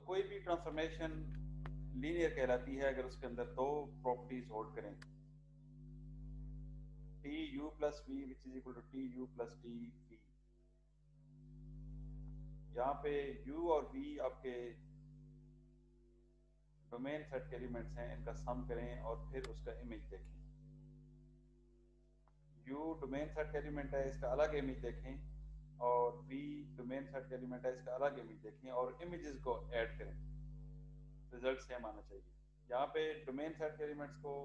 कोई भी transformation linear कहलाती है अगर उसके अंदर दो प्रॉपर्टीज होल्ड करें, T U plus V which is equal to T U plus T V. यहाँ पे u और v आपके डोमेन सेट के एलिमेंट्स हैं, इनका सम करें और फिर उसका इमेज देखें। u डोमेन सेट का एलिमेंट है, इसका अलग इमेज देखें, और v डोमेन सेट का एलिमेंट है, इसका अलग इमेज देखें और इमेजेस को ऐड करें, रिजल्ट सेम आना चाहिए। यहाँ पे डोमेन सेट के एलिमेंट्स को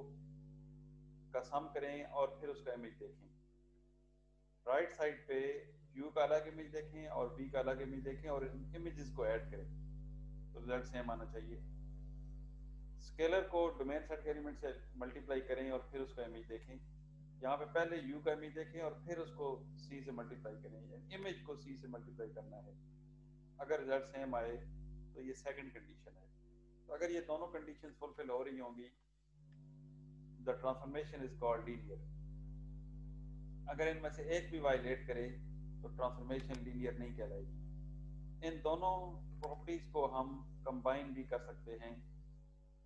का सम करें और फिर उसका इमेज देखें। राइट साइड पे u का अलग इमेज देखें और v का अलग इमेज देखें और इमेजेस को ऐड करें, तो रिजल्ट सेम आना चाहिए। स्केलर को डोमेन सेट के एलिमेंट से मल्टीप्लाई करें और फिर उसका इमेज देखें। यहाँ पे पहले u का इमेज देखें और फिर उसको c से मल्टीप्लाई करें, इमेज को c से मल्टीप्लाई करना है। अगर रिजल्ट सेम आए तो ये सेकंड कंडीशन है। तो अगर ये दोनों कंडीशंस फुलफिल हो रही होंगी, the transformation is called linear. अगर इनमें से एक भी वायलेट करे तो ट्रांसफॉर्मेशन लीनियर नहीं कहलाएगी। इन दोनों प्रॉपर्टीज को हम कंबाइन भी कर सकते हैं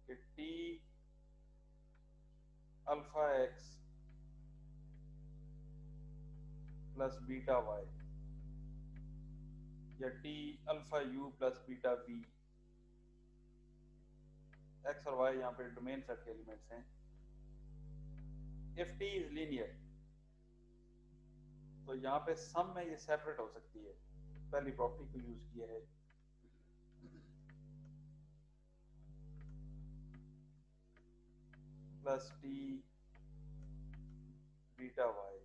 कि T alpha x plus beta y या T alpha u plus beta v. X और वाई यहाँ पे डोमेन सेट के एलिमेंट्स हैं। इफ टी इज लीनियर तो यहाँ पे सम में ये सेपरेट हो सकती है, पहली प्रॉपर्टी को यूज किया है। प्लस टी बीटा वाई,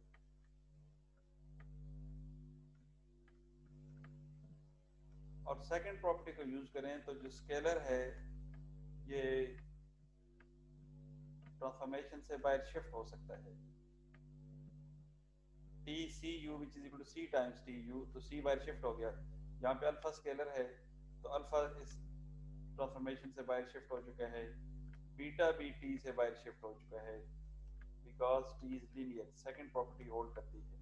और सेकंड प्रॉपर्टी को यूज करें तो जो स्केलर है ये ट्रांसफॉर्मेशन से बाहर शिफ्ट हो सकता है। T C U which is equal to C times T U, तो सी बाहर शिफ्ट हो गया। यहाँ पे अल्फा स्केलर है तो अल्फा इस ट्रांसफॉर्मेशन से बाहर शिफ्ट हो चुका है, बीटा भी टी से बाहर शिफ्ट हो चुका है, because T is linear, second property hold करती है।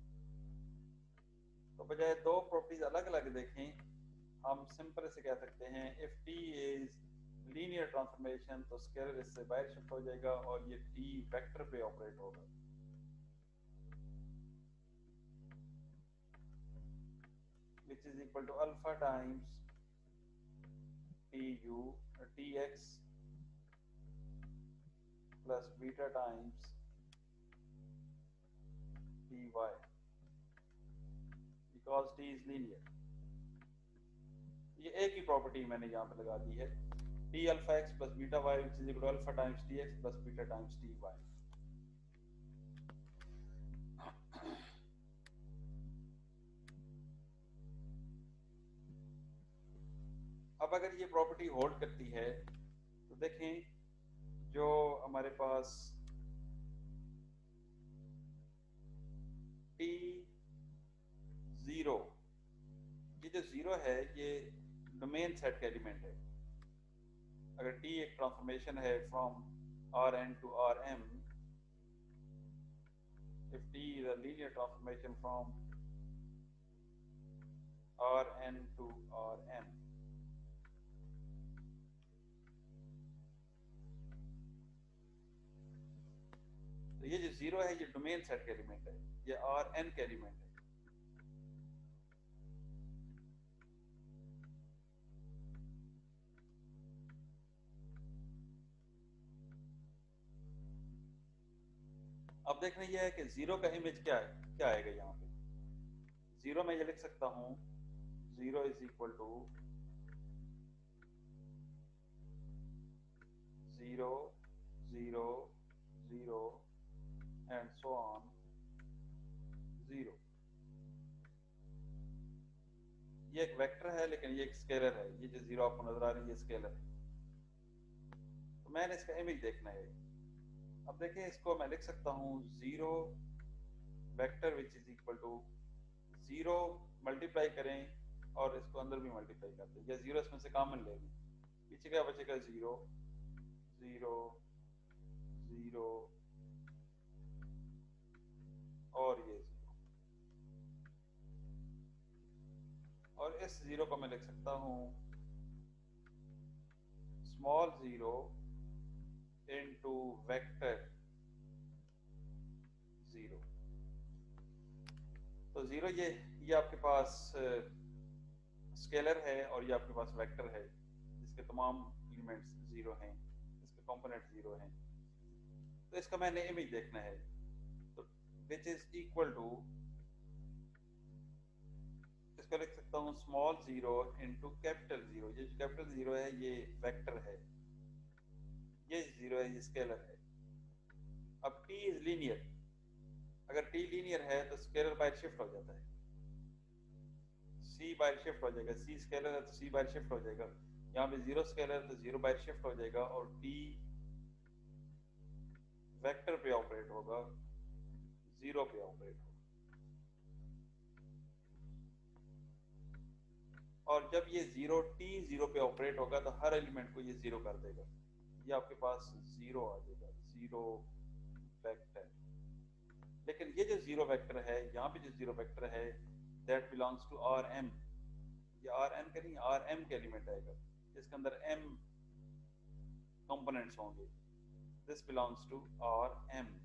तो बजाय दो प्रॉपर्टीज अलग अलग देखें, हम सिंपल से कह सकते हैं if T is linear transformation तो स्केलर इससे बाहर शिफ्ट हो जाएगा और ये टी वेक्टर पे ऑपरेट होगा। which is equal to alpha times tu tx plus beta times ty because t is linear। ये एक ही प्रॉपर्टी मैंने यहाँ पे लगा दी है, t alpha x plus beta y which is equal to alpha times tx plus beta times ty। अब अगर ये प्रॉपर्टी होल्ड करती है तो देखें जो हमारे पास टी जीरो, ये जो जीरो है ये डोमेन सेट का एलिमेंट है। अगर टी एक ट्रांसफॉर्मेशन है from R N to R M, if t is a linear transformation from Rn to Rm, तो ये जो जीरो है ये डोमेन सेट का एलिमेंट है, ये Rn का एलिमेंट है। अब देखना यह है कि जीरो का इमेज क्या है, क्या आएगा यहाँ पे। जीरो में ये लिख सकता हूँ zero is equal to zero zero zero and so on zero. ये एक वेक्टर है लेकिन ये एक स्केलर है, ये जो जीरो आपको नजर आ रही है ये स्केलर है, तो मैंने इसका इमेज देखना है। अब देखें इसको मैं लिख सकता हूँ zero vector which is equal to zero multiply करें और इसको अंदर भी मल्टीप्लाई कर दें, या जीरो इसमें से कॉमन ले लें, पीछे क्या बचेगा जीरो जीरो जीरो और ये जीरो, और इस जीरो को मैं लिख सकता हूँ small zero into vector zero. तो जीरो ये आपके पास स्केलर है और ये आपके पास वेक्टर है जिसके तमाम एलिमेंट्स जीरो हैं, इसके कंपोनेंट जीरो हैं। तो इसका मैंने इमेज देखना है, तो विच इज इक्वल टू, इसको लिख सकता हूँ small zero into capital zero. ये जो कैपिटल जीरो है ये वेक्टर है, ये जीरो है ये स्केलर है। अब t इज लीनियर, अगर t लीनियर है तो स्केलर बाय शिफ्ट हो जाता है, c बाय शिफ्ट हो जाएगा, c स्केलर है तो c बाय शिफ्ट हो जाएगा, यहाँ पे जीरो स्केलर है तो जीरो बाय शिफ्ट हो जाएगा, और t वेक्टर पे ऑपरेट होगा, जीरो पे ऑपरेट होगा। और जब ये जीरो जीरो पे ऑपरेट होगा तो हर एलिमेंट को ये जीरो कर देगा, ये आपके पास जीरो आ जाएगा, जीरो वेक्टर। लेकिन ये जो जीरो वेक्टर है, यहाँ पे जो जीरो वेक्टर है that belongs to R M, ये आर एन का नहीं आर एम के एलिमेंट आएगा, इसके अंदर एम कंपोनेंट्स होंगे, this belongs to R M.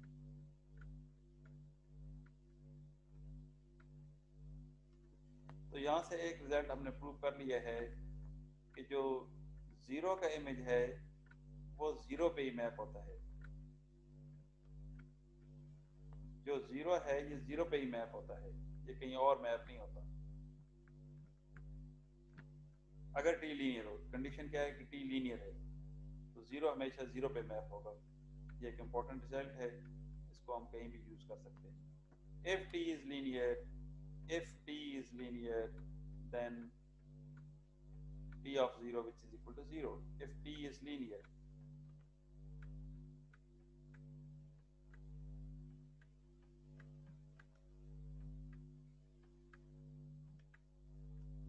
तो यहाँ से एक रिजल्ट हमने प्रूव कर लिया है कि जो जीरो का इमेज है वो जीरो पे ही मैप होता है, जो जीरो है ये जीरो पे ही मैप होता है, ये कहीं और मैप नहीं होता। अगर टी लीनियर हो, कंडीशन क्या है कि टी लीनियर है तो जीरो हमेशा जीरो पे मैप होगा। ये एक इम्पोर्टेंट रिजल्ट है, इसको हम कहीं भी यूज कर सकते हैं। If T is linear, if t is linear then t of 0 which is equal to 0 if t is linear।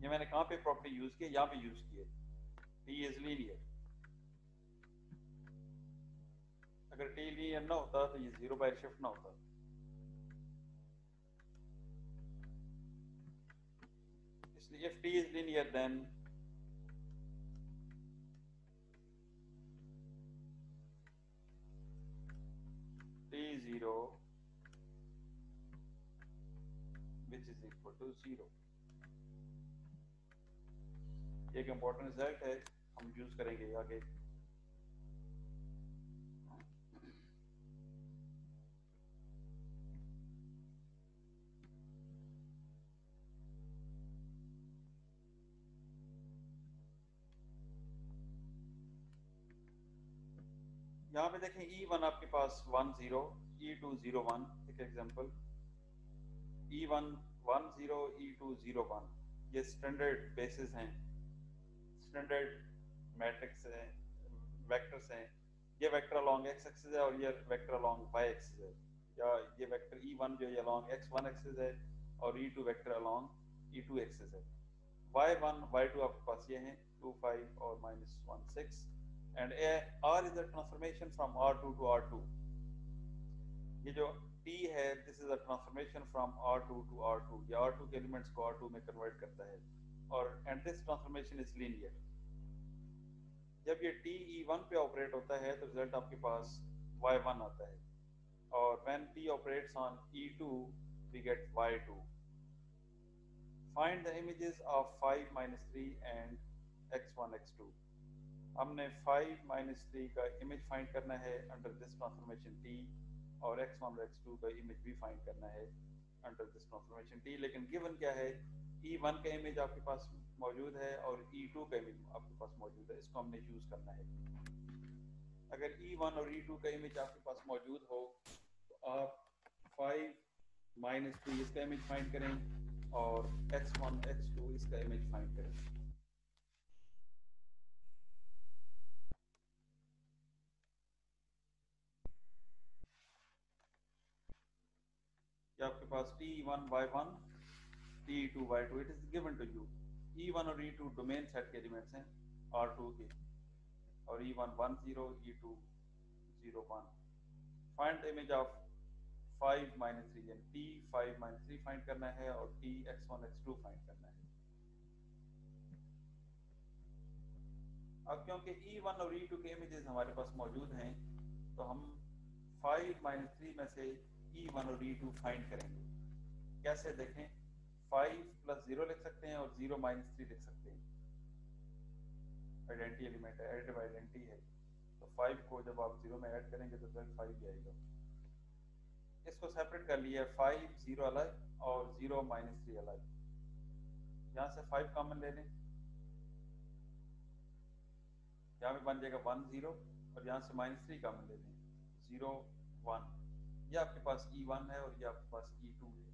ये मैंने कहाँ पे प्रॉपर्टी यूज की, यहाँ पे यूज की है, t is linear। अगर t linear ना होता तो ये जीरो बाय शिफ्ट ना होता। इसलिए if t is linear then t0 which is equal to 0। ये एक इम्पोर्टेंट रिजल्ट है, हम यूज करेंगे आगे। यहाँ पे देखें E1 आपके पास 1 0, E2 0 1, एक एग्जांपल E1 1 0, E2 0 1, ये स्टैंडर्ड बेसिस हैं, स्टैंडर्ड मैट्रिक्स हैं, वेक्टर्स हैं। ये वेक्टर अलोंग x एक्सिस है और ये वेक्टर अलोंग y एक्सिस है, या ये वेक्टर E1 जो ये अलोंग x1 एक्सिस है और E2 vector along E2 axis है। y1 y2 आपके पास ये हैं 2 5 और -1 6, and R is a transformation from R2 to R2। ये जो T है this is a transformation from R2 to R2, ये R2 के एलिमेंट्स को R2 में कन्वर्ट करता है, और and this transformation is linear। जब ये T E1 पे ऑपरेट होता है तो रिजल्ट आपके पास Y1 आता है, और when T operates on E2 we get Y2। Find the images of 5 3 and x1 x2। हमने 5 3 का इमेज फाइंड करना है अंडर दिस ट्रांसफॉर्मेशन T, और x1 और x2 का इमेज भी फाइंड करना है अंडर दिस ट्रांसफॉर्मेशन T। लेकिन गिवन क्या है, E1 का इमेज आपके पास मौजूद है और E2 का इमेज आपके पास मौजूद है, इसको हमने यूज करना है। अगर E1 और E2 का इमेज आपके पास मौजूद हो तो आप 5 3 इसका इमेज फाइंड करें और x1 x2 इसका इमेज फाइंड करें। आपके पास T1 y1 T2 y2 it is given to you. E1 और E2 डोमेन सेट के एलिमेंट्स हैं R2 के, और E1 1 0 E2 0 1। Find the image of 5 3 and T 5 3 find करना है और T x1 x2 फाइंड करना है। अब क्योंकि E1 और E2 के इमेजेस हमारे पास मौजूद हैं तो हम 5 माइनस 3 में से E1 और E2 फाइंड करेंगे। कैसे देखें, 5 प्लस 0 लिख सकते हैं और 0 माइनस 3 लिख सकते हैं। आइडेंटिटी एलिमेंट है, एडिटिव आइडेंटिटी है, तो 5 को जब आप 0 में ऐड करेंगे तो रिजल्ट 5 ही आएगा। इसको सेपरेट कर लिया, 5 0 अलग और 0 माइनस 3 अलग। यहाँ से 5 कॉमन ले लें, यहाँ पे बन जाएगा 1 0 और यहाँ से माइनस 3 कॉमन ले लें, 0 1। ये आपके पास E1 है और ये आपके पास E2 है।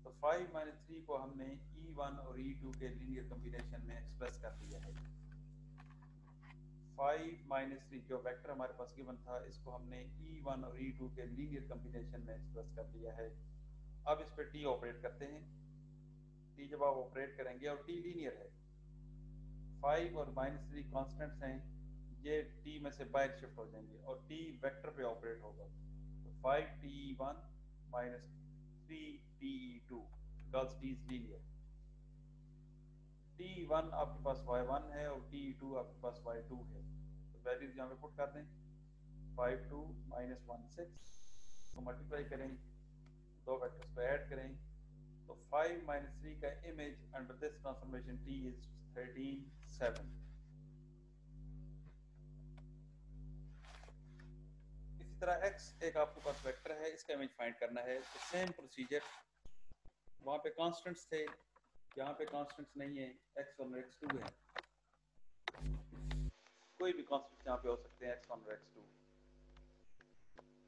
तो 5 माइनस 3 को हमने E1 और E2 के लीनियर कॉम्बिनेशन में एक्सप्रेस कर दिया है। 5 माइनस 3 जो वेक्टर हमारे पास गिवन था, इसको हमने E1 और E2 के लीनियर कॉम्बिनेशन में एक्सप्रेस कर दिया है। अब इस पर T ऑपरेट करते हैं। T जब आप ऑपरेट करेंगे और T लीनियर है, 5 और माइनस 3 कॉन्स्टेंट्स हैं, ये T में से बाहर शिफ्ट हो जाएंगे और T वेक्टर पे ऑपरेट होगा। तो 5TE1 minus 3TE2 because T is linear. T1 आपके पास Y1 है और T2 आपके पास Y2 है। तो वैल्यूज यहाँ पे पुट कर दें, 5 2 माइनस 1 6 को मल्टीप्लाई करें, दो वेक्टर्स को ऐड करें, तो 5 माइनस 3 का image under this transformation T is 13 7। इसी तरह x एक आपके पास वेक्टर है, इसका इमेज फाइंड करना है। तो सेम प्रोसीजर, वहाँ पे कांस्टेंट्स थे, यहाँ पे कांस्टेंट्स नहीं है, x1 और x2 है। कोई भी कांस्टेंट यहाँ पे हो सकते हैं, x1 और x2।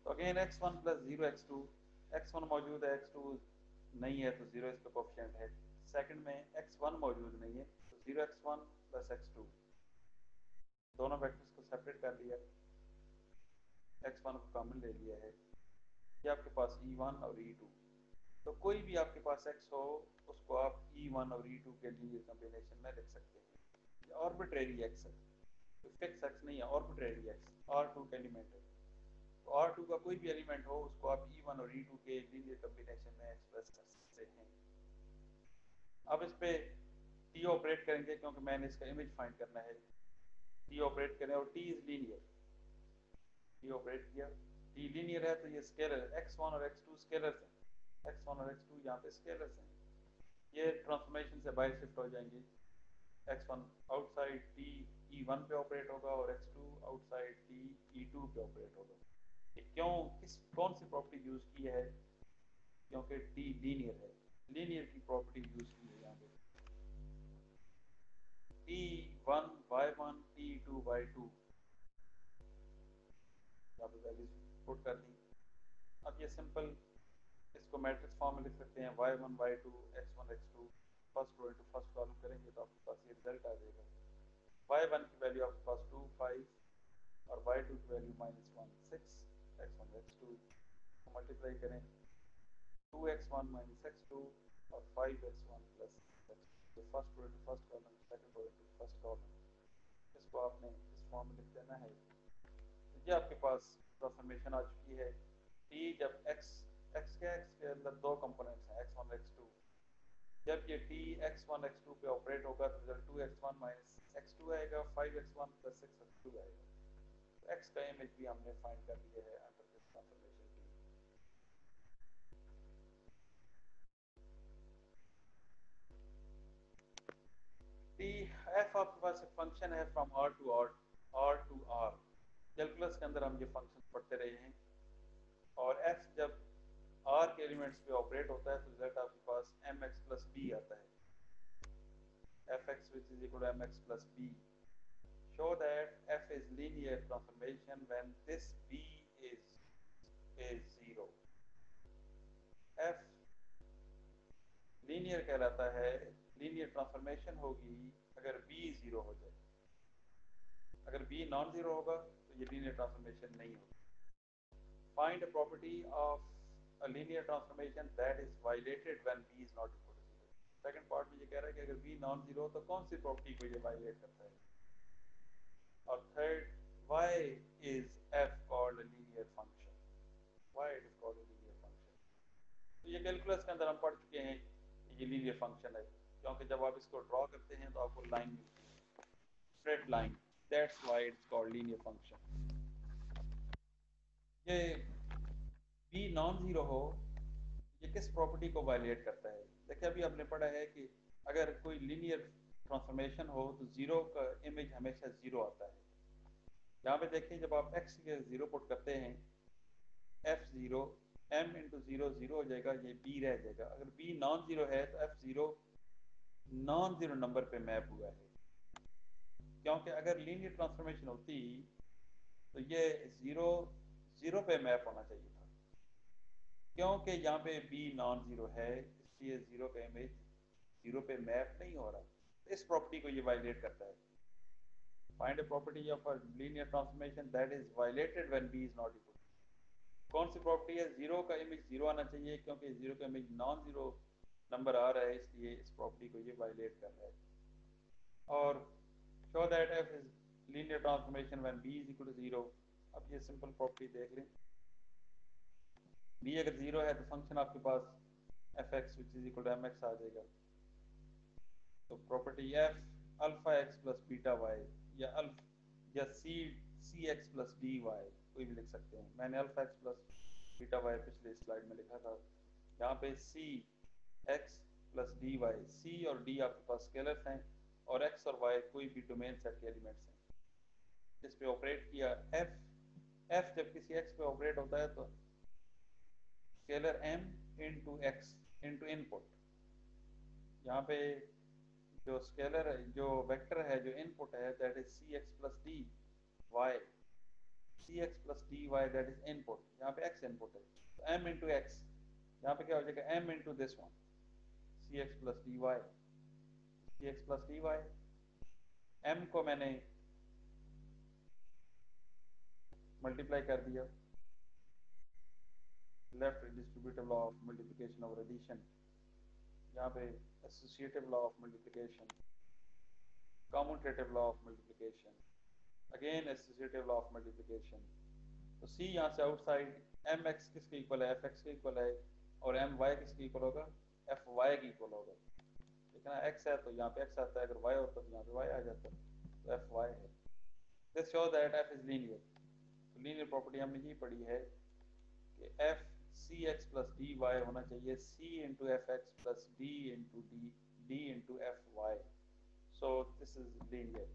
तो again x1 plus 0 x2, x1 मौजूद है, x2 नहीं है तो 0 इसका कोफिशिएंट है। सेकंड में x1 मौजूद नहीं है तो 0 x1 प्लस x2, दोनों वेक्टर्स को सेपरेट कर लिया, x1 को कॉमन ले लिया है। ये आपके पास E1 और E2। तो कोई भी आपके पास x हो उसको आप E1 और E2 के लीनियर कॉम्बिनेशन में लिख सकते हैं। ये आर्बिट्रेरी x है, तो फिक्स x नहीं है, आर्बिट्रेरी x R2 का एलिमेंट है। तो R2 का कोई भी एलिमेंट हो उसको आप E1 और E2 के लीनियर कॉम्बिनेशन में एक्सप्रेस कर सकते हैं। अब इस पे T ऑपरेट करेंगे क्योंकि मैंने इसका इमेज फाइंड करना है। T ऑपरेट करें और T is linear. T operate किया, T लीनियर है तो ये स्केलर x1 और x2 स्केलर्स हैं, x1 और x2 यहाँ पे स्केलर्स हैं। ये ट्रांसफॉर्मेशन से बाहर शिफ्ट हो जाएंगे, x1 आउटसाइड T E1 पे ऑपरेट होगा और x2 आउटसाइड T E2 पे ऑपरेट होगा। क्यों, किस कौन सी प्रॉपर्टी यूज की है, क्योंकि T लीनियर है, लीनियर की प्रॉपर्टी यूज की है यहाँ पे। T1 Y1 T2 Y2 यहाँ पे वैल्यूज पुट कर दी। अब ये सिंपल इसको मैट्रिक्स फॉर्म में लिख सकते हैं, Y1 Y2 X1 X2, first row into first column करेंगे तो आपके पास ये रिजल्ट आ जाएगा। Y1 की वैल्यू आपके पास 2 5 और Y2 की वैल्यू -1 6, X1 X2 को मल्टीप्लाई करें, 2x1 माइनस x2 और 5x1 plus x2। First row into first column, second row into first column, इसको आपने इस फॉर्म में लिख देना है। तो ये आपके पास ट्रांसफॉर्मेशन आ चुकी है। T जब x के अंदर दो कंपोनेंट्स हैं x1 x2, जब ये T x1 x2 पे ऑपरेट होगा तो रिजल्ट 2x1 माइनस x2 आएगा, 5x1 प्लस 6x2 आएगा। तो x का इमेज भी हमने फाइंड कर लिया है under this transformation T। f आपके पास एक फंक्शन है from R to R। Calculus के अंदर हम ये फंक्शन पढ़ते रहे हैं, और f जब R के एलिमेंट्स पे ऑपरेट होता है तो रिजल्ट आपके पास mx प्लस b आता है, fx which is equal to mx plus b। Show that f is linear transformation when this b is 0। f linear कहलाता है, लीनियर ट्रांसफॉर्मेशन होगी अगर b 0 हो जाए। अगर b नॉन जीरो होगा तो ये लीनियर ट्रांसफॉर्मेशन नहीं होगी। Find a property of a linear transformation that is violated when b is not equal to 0। Second part में ये कह रहा है कि अगर b नॉन जीरो तो कौन सी प्रॉपर्टी को ये वायलेट करता है। और third, why is f called a linear function, why it is called a linear function। तो ये कैलकुलस के अंदर हम पढ़ चुके हैं कि ये लीनियर फंक्शन है, क्योंकि जब आप इसको ड्रॉ करते हैं तो आपको लाइन मिलती है, straight line. That's why it's called linear function. ये b नॉन जीरो हो, ये किस प्रॉपर्टी को वायलेट करता है? देखिए अभी आपने पढ़ा है कि अगर कोई लीनियर ट्रांसफॉर्मेशन हो तो जीरो का इमेज हमेशा जीरो आता है। यहाँ पे देखिए जब आप x के जीरो पुट करते हैं, f zero m into zero zero हो जाएगा, ये b रह जाएगा। अगर b नॉन जीरो है तो f zero non zero number पे मैप हुआ है, क्योंकि अगर लीनियर ट्रांसफॉर्मेशन होती तो ये जीरो जीरो पे मैप होना चाहिए था, क्योंकि यहाँ पे b नॉन जीरो है इसलिए जीरो का इमेज जीरो पे मैप नहीं हो रहा। तो इस प्रॉपर्टी को ये वायलेट करता है। Find a property of a linear transformation that is violated when b is not equal. कौन सी प्रॉपर्टी है? जीरो का इमेज जीरो आना चाहिए, क्योंकि जीरो का इमेज नॉन जीरो नंबर आ रहा है, इसलिए इस प्रॉपर्टी को ये वायलेट कर रहा है। और show that f is linear transformation when b is equal to zero. अब ये सिंपल प्रॉपर्टी देख लें, b अगर जीरो है तो फंक्शन आपके पास fx which is equal to mx आ जाएगा। तो property f alpha x plus beta y या C x plus D Y कोई भी लिख सकते हैं। मैंने alpha x plus beta Y पिछले स्लाइड में लिखा था। यहाँ पे C x plus D Y, C और डी आपके पास स्केलर्स हैं और एक्स और वाई कोई भी डोमेन सेट के एलिमेंट्स हैं। इस पे ऑपरेट किया एफ, एफ जब किसी एक्स पे ऑपरेट होता है तो scalar M into X into input, यहाँ पे जो स्केलर है, जो वेक्टर है, जो इनपुट है that is C x plus D Y, C x plus D Y that is input, यहाँ पे एक्स इनपुट है तो एम इंटू एक्स, यहाँ पे क्या हो जाएगा M into this one C x plus D Y, C x plus D Y. M को मैंने मल्टीप्लाई कर दिया, left distributive law of multiplication और एडिशन, यहाँ पे associative law of multiplication, commutative law of multiplication, again associative law of multiplication. तो C यहाँ से आउटसाइड, एम एक्स किसके इक्वल है? एफ एक्स के इक्वल है, और एम वाई किसके इक्वल होगा? एफ वाई के इक्वल होगा। ठीक है ना, एक्स है तो यहाँ पे एक्स आता है, अगर वाई होता तो यहाँ पे वाई आ जाता, तो एफ वाई है। This show that f is linear. तो लीनियर प्रॉपर्टी हमने ये पढ़ी है कि f c x plus D y होना चाहिए c into f x plus d into d into f y. So this is linear.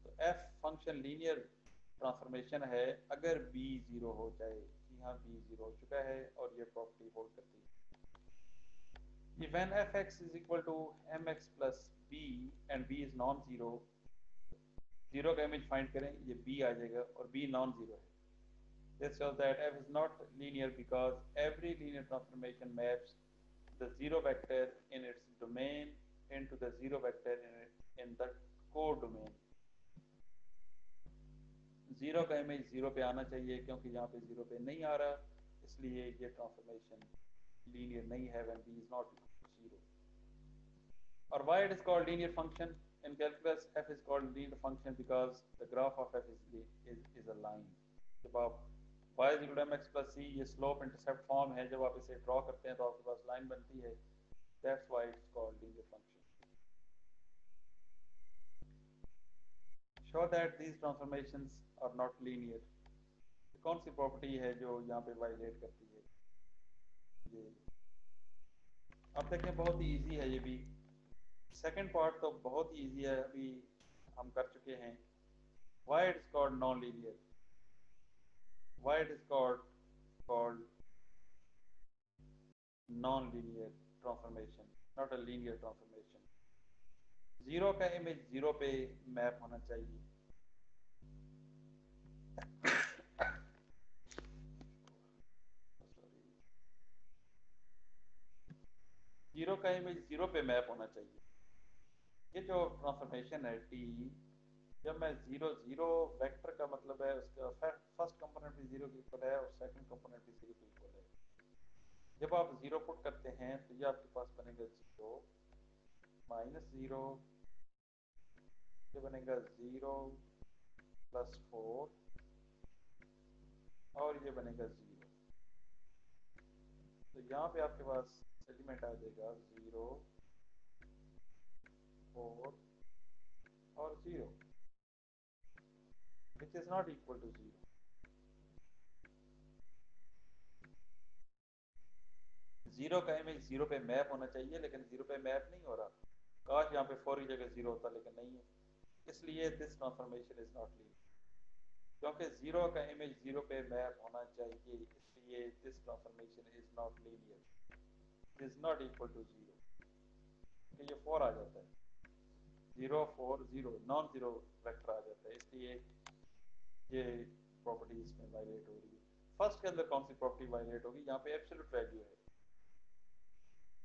तो एफ फंक्शन लीनियर ट्रांसफॉर्मेशन है अगर b जीरो हो जाए। यहाँ b जीरो हो चुका है और ये प्रॉपर्टी होल्ड करती है। When fx is equal to mx plus b and b is non zero, zero का इमेज फाइंड करें, ये b आ जाएगा और b नॉन जीरो है। This shows that f is not linear because every linear transformation maps the zero vector in its domain into the zero vector in the codomain. Zero का image zero पे आना चाहिए, क्योंकि यहाँ पे zero पे नहीं आ रहा, इसलिए ये ट्रांसफॉर्मेशन लीनियर नहीं है when b is not equal to zero. और why it is called linear function in calculus? f is called linear function because the graph of f is a line. जब आप y is equal to mx plus c, ये slope intercept form है, जब आप इसे draw करते हैं तो आपके पास लाइन बनती है। That's why it's called linear function. Show that these transformations are not linear. कौन सी प्रॉपर्टी है जो यहाँ पे वायलेट करती है? ये अब देखें, बहुत ही इजी है ये भी। सेकंड पार्ट तो बहुत ही इजी है, अभी हम कर चुके हैं। Why it is called non-linear? Why it is called non-linear transformation, not a linear transformation? Zero का इमेज जीरो पे मैप होना चाहिए। जीरो का इमेज जीरो पे मैप होना चाहिए। ये जो ट्रांसफॉर्मेशन है टी, जब मैं जीरो जीरो वेक्टर का मतलब है उसका फर्स्ट कंपोनेंट भी जीरो के इक्वल है और सेकंड कंपोनेंट भी जीरो के इक्वल है। जब आप जीरो पुट करते हैं तो ये आपके पास बनेगा जीरो माइनस जीरो, ये बनेगा जीरो प्लस फोर और ये बनेगा जीरो। तो यहाँ पे आपके पास एलिमेंट आ जाएगा जीरो, फोर और zero. Which is not equal to 0। Zero का इमेज जीरो पे मैप होना चाहिए, लेकिन जीरो पे मैप नहीं हो रहा। काश यहाँ पे 4 की जगह जीरो होता, लेकिन नहीं है, इसलिए this transformation is not linear. क्योंकि जीरो का इमेज जीरो पे मैप होना चाहिए, इसलिए this transformation is not linear, is not equal to 0। ये 4 आ जाता है, 0 4 0 नॉन जीरो वेक्टर आ जाता है, इसलिए ये प्रॉपर्टी इसमें वायलेट हो रही है। फर्स्ट के अंदर कौन सी प्रॉपर्टी वायलेट होगी? यहाँ पे एब्सोल्यूट वैल्यू है,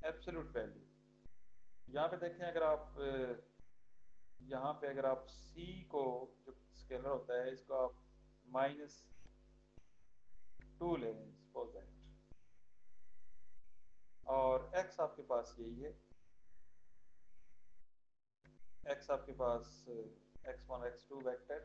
एब्सोल्यूट वैल्यू। यहाँ पे देखें, अगर आप यहाँ पे अगर आप c को, जो स्केलर होता है, इसको आप -2 ले लें, सपोज दैट, और x आपके पास यही है, x आपके पास x1 x2 वेक्टर,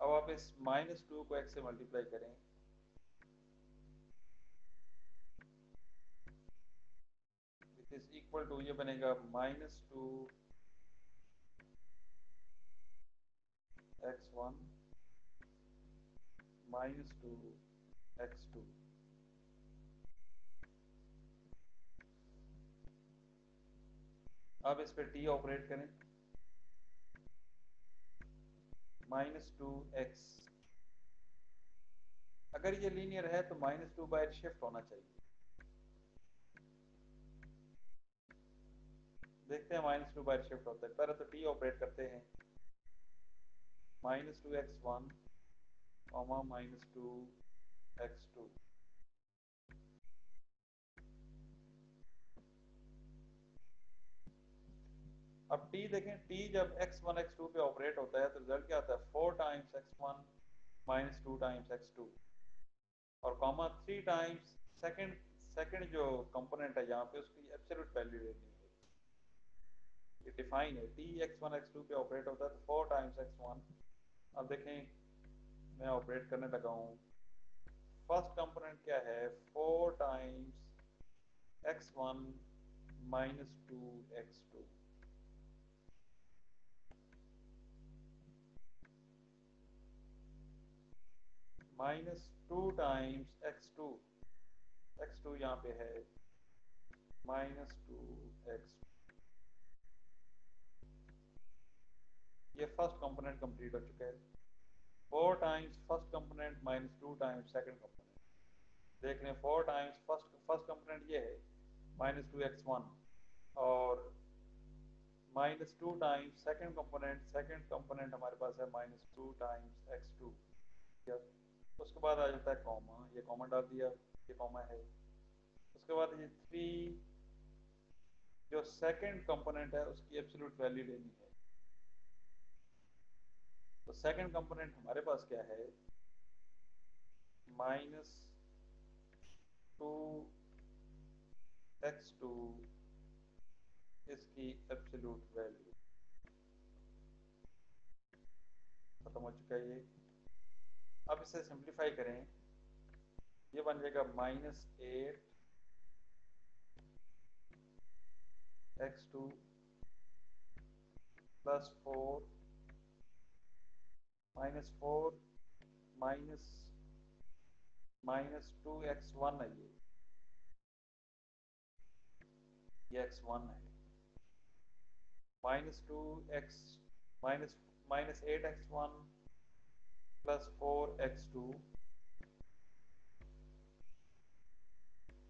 अब आप इस -2 को x से मल्टीप्लाई करें, इट इज इक्वल टू, ये बनेगा -2 x1 -2 x2। अब इस पर t ऑपरेट करें, -2x, अगर ये लीनियर है तो -2 बाहर शिफ्ट होना चाहिए। देखते हैं -2 बाहर शिफ्ट होता है, पहले तो t ऑपरेट करते हैं, -2x1 -2x2। अब t देखें, t जब x1 x2 पे ऑपरेट होता है तो रिजल्ट क्या आता है? 4 टाइम्स x1 -2 टाइम्स x2, और कॉमा 3 टाइम्स सेकंड जो कंपोनेंट है यहाँ पे, उसकी एब्सोल्यूट वैल्यू लेनी है। ये डिफाइन है, t x1 x2 पे ऑपरेट होता है तो 4 टाइम्स x1। अब देखें, मैं ऑपरेट करने लगा हूँ, फर्स्ट कंपोनेंट क्या है? 4 times x1 -2 x2, -2 times x2, x2 यहाँ पे है -2 x। ये फर्स्ट कंपोनेंट कंप्लीट हो चुका है। 4 times first component -2 times second component. देख लें, 4 टाइम्स फर्स्ट कंपोनेंट ये है -2x1, और -2 टाइम्स सेकंड कंपोनेंट हमारे पास है -2 टाइम्स x2। उसके बाद आ जाता है कॉमा, ये कॉमा डाल दिया, ये कॉमा है। उसके बाद ये 3, जो सेकंड कंपोनेंट है उसकी एब्सोल्यूट वैल्यू लेनी है। तो सेकंड कंपोनेंट हमारे पास क्या है? -2x2, इसकी एब्सोल्यूट वैल्यू खत्म हो चुका है ये। अब इसे सिंप्लीफाई करें, ये बन जाएगा -8x2 +4 -4 -2x1 है, ये x1 है, -2x -8x1 +4x2,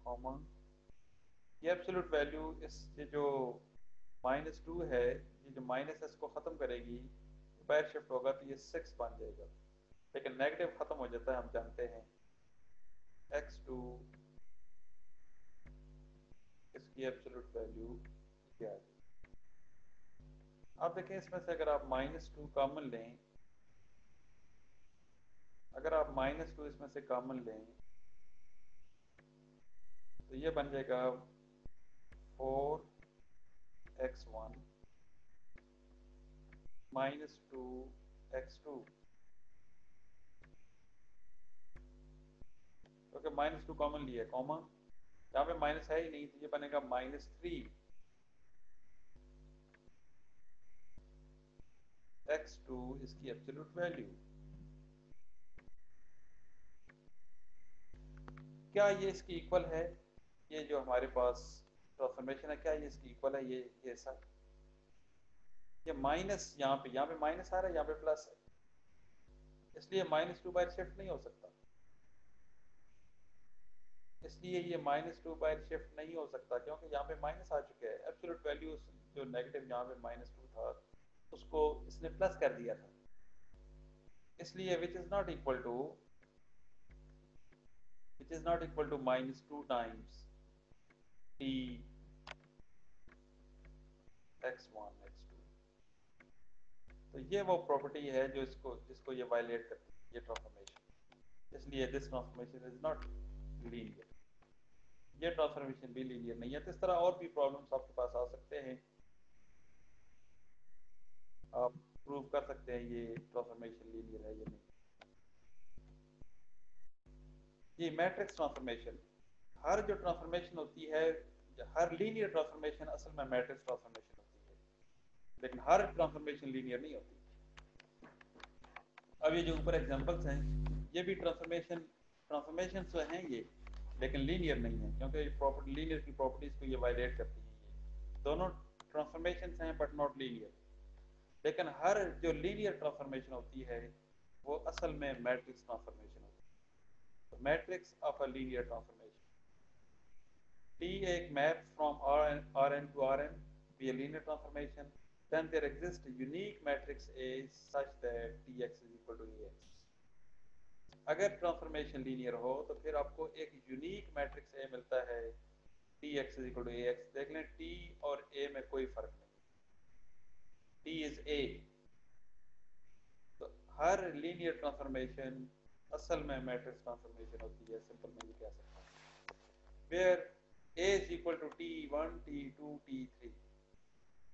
कॉमा, ये एब्सोल्यूट वैल्यू, इस ये जो -2 है, ये जो माइनस है इसको ख़त्म करेगी, बाहर शिफ्ट होगा तो ये 6 बन जाएगा, लेकिन नेगेटिव ख़त्म हो जाता है, हम जानते हैं। x2, इसकी एब्सोल्यूट वैल्यू क्या है? आप देखें, इसमें से अगर आप -2 कॉमन लें, अगर आप -2 इसमें से कॉमन लें तो ये बन जाएगा 4x1 -2x2, क्योंकि -2 कॉमन लिया है, कॉमा, यहाँ पे माइनस है ही नहीं, तो ये बनेगा -3 x2 इसकी एब्सोल्यूट वैल्यू। क्या ये इसकी इक्वल है? ये जो हमारे पास ट्रांसफॉर्मेशन है, क्या ये इसकी इक्वल है? ये ऐसा, ये माइनस यहाँ पे माइनस आ रहा है, यहाँ पे प्लस है, इसलिए -2 बाय शिफ्ट नहीं हो सकता। इसलिए ये -2 बाय शिफ्ट नहीं हो सकता, क्योंकि यहाँ पे माइनस आ चुके हैं। एब्सोल्यूट वैल्यू जो नेगेटिव यहाँ पे -2 था, उसको इसने प्लस कर दिया था, इसलिए which is not equal to -2 times t x1 x2। तो ये वो प्रॉपर्टी है जो जिसको ये वायलेट करती है, ये ट्रांसफॉर्मेशन। इसलिए this transformation is not linear, ये ट्रांसफॉर्मेशन भी लीनियर नहीं है। तो इस तरह और भी प्रॉब्लम्स आपके पास आ सकते हैं, आप प्रूव कर सकते हैं ये ट्रांसफॉर्मेशन लीनियर है या नहीं। ये मैट्रिक्स ट्रांसफॉर्मेशन, हर जो ट्रांसफॉर्मेशन होती है, हर लीनियर ट्रांसफॉर्मेशन असल में मैट्रिक्स ट्रांसफॉर्मेशन होती है, लेकिन हर ट्रांसफॉर्मेशन लीनियर नहीं होती। अब ये जो ऊपर एग्जांपल्स हैं, ये भी ट्रांसफॉर्मेशन तो हैं ये, लेकिन लीनियर नहीं है, क्योंकि प्रॉपर्टी लीनियर की प्रॉपर्टीज को ये वायलेट करती हैं। ये दोनों ट्रांसफॉर्मेशन हैं बट नॉट लीनियर। लेकिन हर जो लीनियर ट्रांसफॉर्मेशन होती है वो असल में मैट्रिक्स ट्रांसफॉर्मेशन होती है। Matrix of a linear transformation, T एक map from Rn to Rn be a linear transformation, then there exists a unique matrix A such that Tx is equal to Ax। अगर transformation linear हो तो फिर आपको एक unique matrix A मिलता है, Tx is equal to Ax। देख लें T और A में कोई फर्क नहीं, T is A। तो हर लीनियर ट्रांसफॉर्मेशन असल में मैट्रिक्स ट्रांसफॉर्मेशन होती है, सिंपल मैं ये कह सकता हूँ। Where A is equal to T1 T2 T3,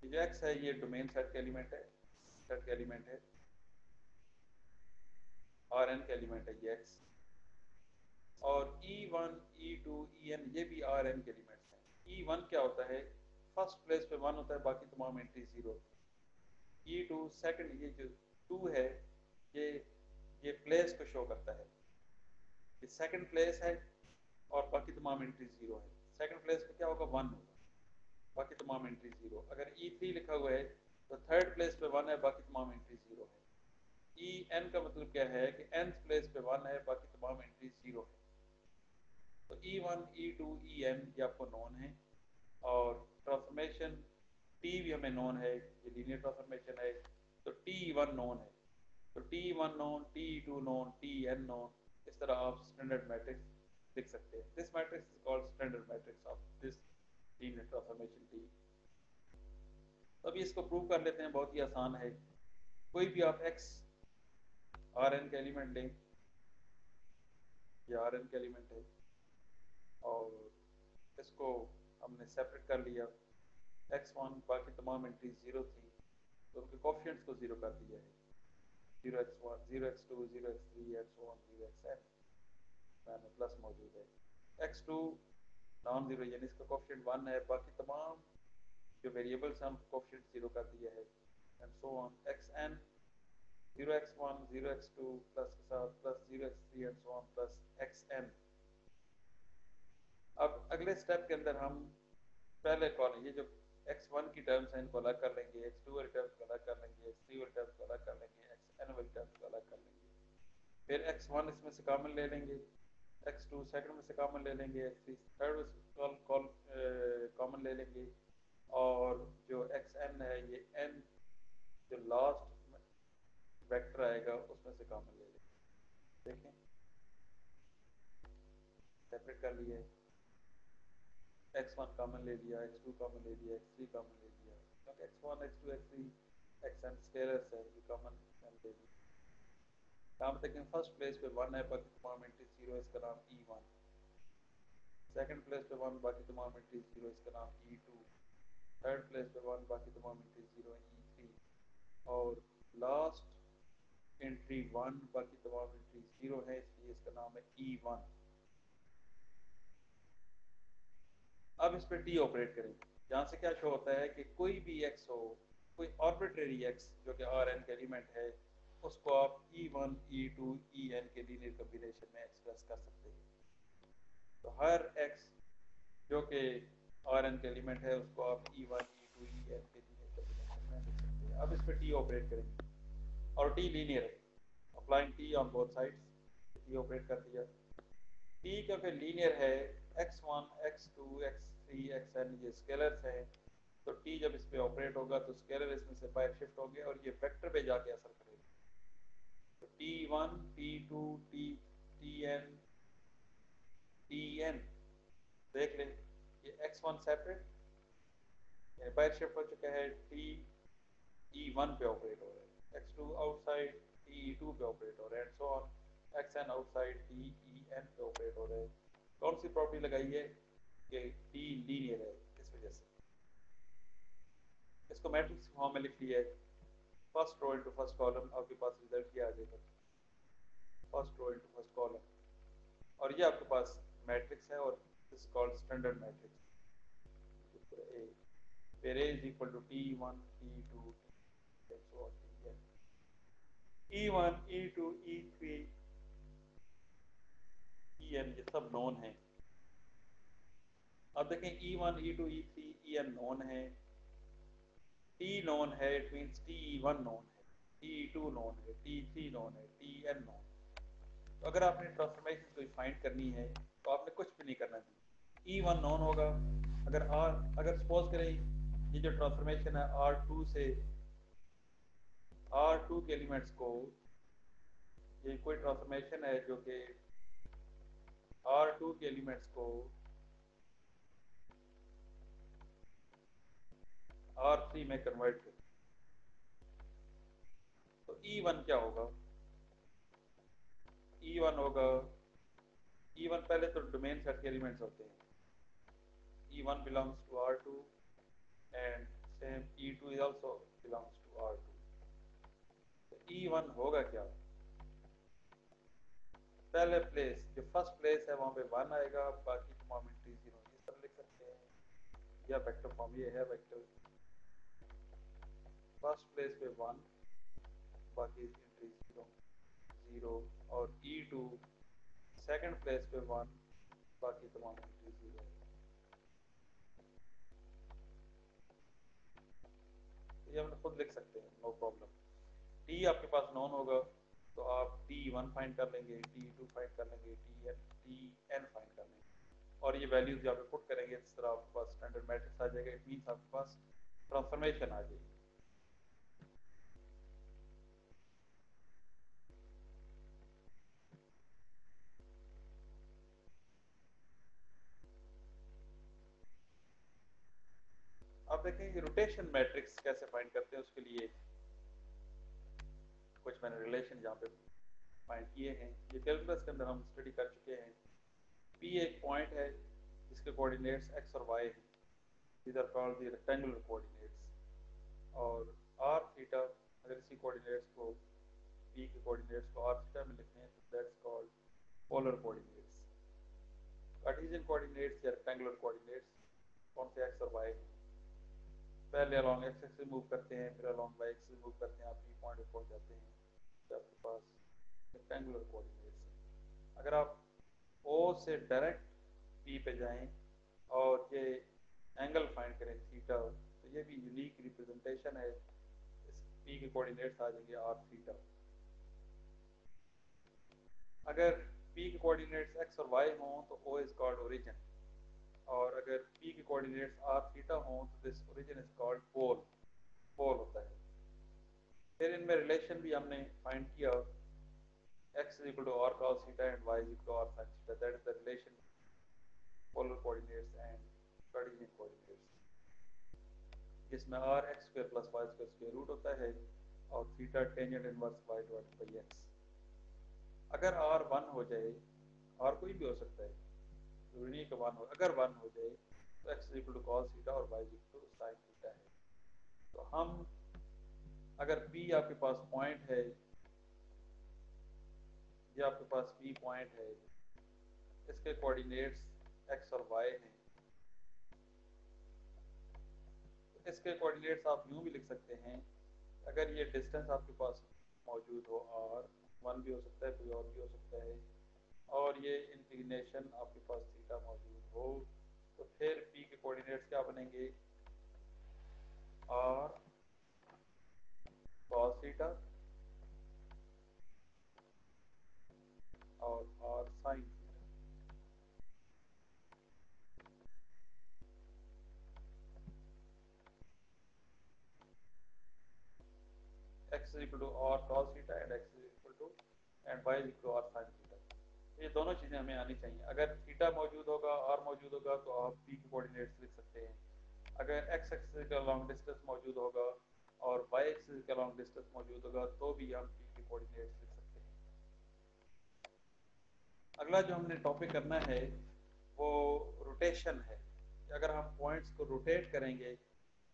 जो x है ये डोमेन सेट के एलिमेंट है, सेट के एलिमेंट है, Rn के एलिमेंट है ये x, और E1 E2 En ये भी Rn के एलिमेंट्स हैं। E1 क्या होता है? फर्स्ट प्लेस पे 1 होता है, बाकी तमाम एंट्री 0 होती है। E2 सेकंड, ये जो 2 है ये ये प्लेस को शो करता है, ये सेकंड प्लेस है और बाकी तमाम एंट्री 0 है। सेकंड प्लेस पे क्या होगा? 1 होगा, बाकी तमाम एंट्री 0। अगर E3 लिखा हुआ है तो थर्ड प्लेस पे 1 है, बाकी तमाम एंट्री 0 है। En का मतलब क्या है कि nth प्लेस पे 1 है, बाकी तमाम एंट्री 0 है। तो E1 E2 En ये आपको नोन है, और ट्रांसफॉर्मेशन T भी हमें नोन है, ये लीनियर ट्रांसफॉर्मेशन है, तो T1 नोन है, तो T1 known, T2 known, Tn known. इस तरह आप स्टैंडर्ड मैट्रिक्स लिख सकते हैं। This matrix is called standard matrix of this linear transformation T। तो अभी इसको प्रूव कर लेते हैं, बहुत ही आसान है। कोई भी आप x Rn के एलिमेंट लें, ये Rn के एलिमेंट है, और इसको हमने सेपरेट कर लिया। x1 बाकी तमाम एंट्री 0 थी, तो उनके कोफिशिएंट्स को 0 कर दिया है। 0x1 0x2 0x3 x1 0xn में प्लस मौजूद है। x2 नॉन जीरो, यानी इसका कोफिशिएंट 1 है, बाकी तमाम जो वेरिएबल्स हैं उनका कोफिशिएंट 0 कर दिया है, and so on. xn 0x1 0x2 plus के साथ plus 0x3 and so on plus xn। अब अगले स्टेप के अंदर हम पहले कॉलम, ये जो x1 की टर्म्स हैं इनको अलग कर लेंगे, x2 वाली टर्म्स को अलग कर लेंगे, x3 वाली टर्म्स को अलग कर लेंगे, xn वाली टर्म्स को अलग कर लेंगे। फिर x1 इसमें से कॉमन ले लेंगे, x2 सेकंड में से कॉमन ले लेंगे, x3 थर्ड में से कॉमन ले लेंगे, और जो xn है ये n जो लास्ट वेक्टर आएगा उसमें से कॉमन ले लेंगे। देखें, सेपरेट कर लिए, x1 कॉमन ले लिया, x2 कॉमन ले लिया, x3 कॉमन ले लिया, क्योंकि x1 x2 x3 xn scalars है, ये कॉमन ले लिया। यहाँ पे देखें फर्स्ट प्लेस पे 1 है, बाकी तमाम एंट्री 0, इसका नाम E1। सेकंड प्लेस पे 1, बाकी तमाम एंट्री 0, इसका नाम E2। थर्ड प्लेस पे 1, बाकी तमाम एंट्री 0 E3, और लास्ट एंट्री 1, बाकी तमाम एंट्री 0 है, इसलिए इसका नाम है E1। अब इस पर टी ऑपरेट करेंगे। यहाँ से क्या शो होता है कि कोई भी एक्स हो, कोई आर्बिट्रेरी एक्स जो कि आर एन का एलिमेंट है, उसको आप E1 E2 En के लीनियर कॉम्बिनेशन में एक्सप्रेस कर सकते हैं। तो हर एक्स जो कि आर एन के एलिमेंट है उसको आप E1 E2 En के लीनियर कॉम्बिनेशन में लिख सकते हैं। अब इस पर टी ऑपरेट करेंगे और टी लीनियर है, applying T on both sides, T operate कर दिया। टी क्योंकि लीनियर है, x1 x2 x3 xn ये स्केलर्स हैं, तो टी जब इस पे ऑपरेट होगा तो स्केलर इसमें से बाहर शिफ्ट होंगे और ये वेक्टर पे जाके असर करेगा। तो t1 t2 t tn tn देख लें, ये x1 सेपरेट बाहर शिफ्ट हो चुका है, टी E1 पे ऑपरेट हो रहा है, x2 आउटसाइड E2 पे ऑपरेट हो रहा है, and so on, xn outside TEN पे ऑपरेट हो रहा है। कौन सी प्रॉपर्टी लगाई है कि T लीनियर है, इस वजह से इसको मैट्रिक्स फॉर्म में लिख लिया है। First row into first column, आपके पास रिजल्ट ये आ जाएगा, first row into first column, और ये आपके पास मैट्रिक्स है और this called standard matrix. A where A is equal to T1 T2 T and so on Tn, E1 E2 E3 En ये सब नोन है। अब देखें E1 E2 E3 En known है, T नोन है, इट मींस T1 नोन है, T2 known है, T3 known है, Tn नोन है। तो अगर आपने ट्रांसफॉर्मेशन कोई फाइंड करनी है तो आपने कुछ भी नहीं करना चाहिए, E1 नोन होगा। अगर सपोज करें ये जो ट्रांसफॉर्मेशन है R2 से R2 के एलिमेंट्स को, ये कोई ट्रांसफॉर्मेशन है जो कि R2 के एलिमेंट्स को R3 में कन्वर्ट कर, तो E1 क्या होगा, E1 होगा, E1 पहले तो डोमेन सेट के एलिमेंट्स होते हैं, E1 belongs to R2 and same E2 is also belongs to R2। तो E1 होगा क्या, पहले प्लेस जो फर्स्ट प्लेस है वहां पे 1 आएगा, बाकी तमाम एंट्री 0, इस तरह लिख सकते हैं, या वेक्टर फॉर्म ये है, वेक्टर फर्स्ट प्लेस पे 1, बाकी एंट्री 0 0, और E2 सेकंड प्लेस पे 1, बाकी तमाम एंट्री 0 है। ये हम खुद लिख सकते हैं, नो प्रॉब्लम। टी आपके पास नॉन होगा तो आप T1 फाइंड कर लेंगे, T2 फाइंड कर लेंगे, Tn फाइंड कर लेंगे, और ये वैल्यूज यहाँ पे पुट करेंगे, इस तरह आपके पास स्टैंडर्ड मैट्रिक्स आ जाएगा। इट मींस आपके पास ट्रांसफॉर्मेशन आ जाएगी। आप देखेंगे रोटेशन मैट्रिक्स कैसे फाइंड करते हैं, उसके लिए कुछ मैंने रिलेशन यहाँ पे फाइंड किए हैं, ये कैलकुलस के अंदर हम स्टडी कर चुके हैं। P एक पॉइंट है जिसके कोऑर्डिनेट्स x और y हैं, these are called the rectangular coordinates, और r थीटा, अगर इसी कोऑर्डिनेट्स को P के कोऑर्डिनेट्स को r थीटा में लिखते हैं तो that's called polar coordinates. Cartesian coordinates या रेक्टेंगुलर कोऑर्डिनेट्स कौन से x और y हैं, पहले अलोंग x एक्सिस मूव करते हैं, फिर अलोंग y एक्सिस मूव करते हैं, आप P पॉइंट पे पहुंच जाते हैं, तो आपके पास रेक्टेंगुलर कोऑर्डिनेट्स हैं। अगर आप O से डायरेक्ट P पे जाएं और ये एंगल फाइंड करें थीटा, तो ये भी यूनिक रिप्रेजेंटेशन है, इस P के कोऑर्डिनेट्स आ जाएंगे r थीटा। अगर P के कोऑर्डिनेट्स x और y हों तो O इज कॉल्ड ओरिजिन, और अगर P के कोऑर्डिनेट्स r थीटा हों तो this origin is called pole, pole होता है। फिर इनमें रिलेशन भी हमने फाइंड किया, x is equal to r cos theta and y is equal to r sin theta, that is the relation polar coordinates and Cartesian coordinates, जिसमें r x square plus y square square root होता है और theta tangent inverse y divided by x। अगर r 1 हो जाए, r कोई भी हो सकता है, जरूरी नहीं कि 1 हो, अगर 1 हो जाए तो x is equal to cos theta और y is equal to sin theta है। तो हम अगर P आपके पास पॉइंट है, ये आपके पास P पॉइंट है, इसके कोऑर्डिनेट्स x और y हैं, इसके कोऑर्डिनेट्स आप यूँ भी लिख सकते हैं, अगर ये डिस्टेंस आपके पास मौजूद हो और 1 भी हो सकता है, कोई और भी हो सकता है, और ये इंक्लिनेशन आपके पास थीटा मौजूद हो, तो फिर पी के कोऑर्डिनेट्स क्या बनेंगे, आर कॉस थीटा और R sine theta. X is equal to R cos theta and X is equal to and Y is equal to R sine theta. ये दोनों चीज़ें हमें आनी चाहिए। अगर थीटा मौजूद होगा, आर मौजूद होगा, तो आप पी के कोऑर्डिनेट्स लिख सकते हैं। अगर एक्स एक्सिस का लॉन्ग डिस्टेंस मौजूद होगा और वाई एक्सिस का लॉन्ग डिस्टेंस मौजूद होगा, तो भी हम पी के कोऑर्डिनेट्स लिख सकते हैं। अगला जो हमने टॉपिक करना है वो रोटेशन है। अगर हम पॉइंट्स को रोटेट करेंगे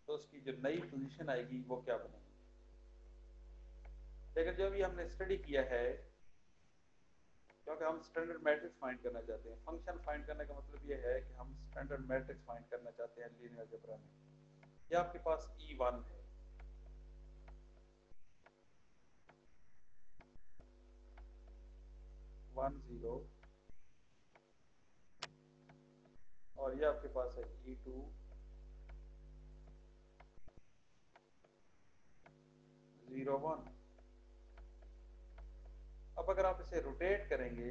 तो उसकी जो नई पोजीशन आएगी वो क्या बनेगी। लेकिन जो भी हमने स्टडी किया है, क्योंकि हम स्टैंडर्ड मैट्रिक्स फाइंड करना चाहते हैं, फंक्शन फाइंड करने का मतलब ये है कि हम स्टैंडर्ड मैट्रिक्स फाइंड करना चाहते हैं लीनियर अलजेब्रा में। ये आपके पास E1 है, 1 0, और ये आपके पास है E2 0 1। अब अगर आप इसे रोटेट करेंगे,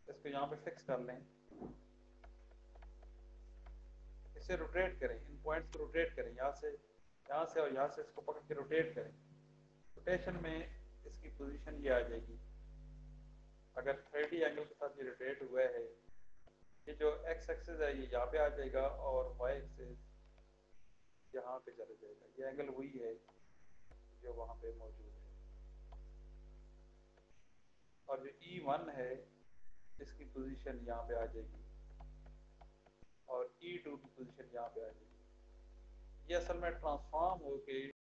इसको यहाँ पे फिक्स कर लें, इसे रोटेट करें, इन पॉइंट्स को रोटेट करें, यहाँ से और यहाँ से इसको पकड़ के रोटेट करें। रोटेशन में इसकी पोजीशन ये आ जाएगी। अगर 30 एंगल के साथ ये रोटेट हुआ है, ये जो एक्स एक्सिस है ये यहाँ पे आ जाएगा और वाई एक्सिस यहाँ पे चला जाएगा। ये एंगल वही है जो वहाँ पे मौजूद है। और जो E1 है इसकी पोजीशन यहाँ पे आ जाएगी और E2 की पोजीशन यहाँ पे आ जाएगी। ये असल में ट्रांसफॉर्म होके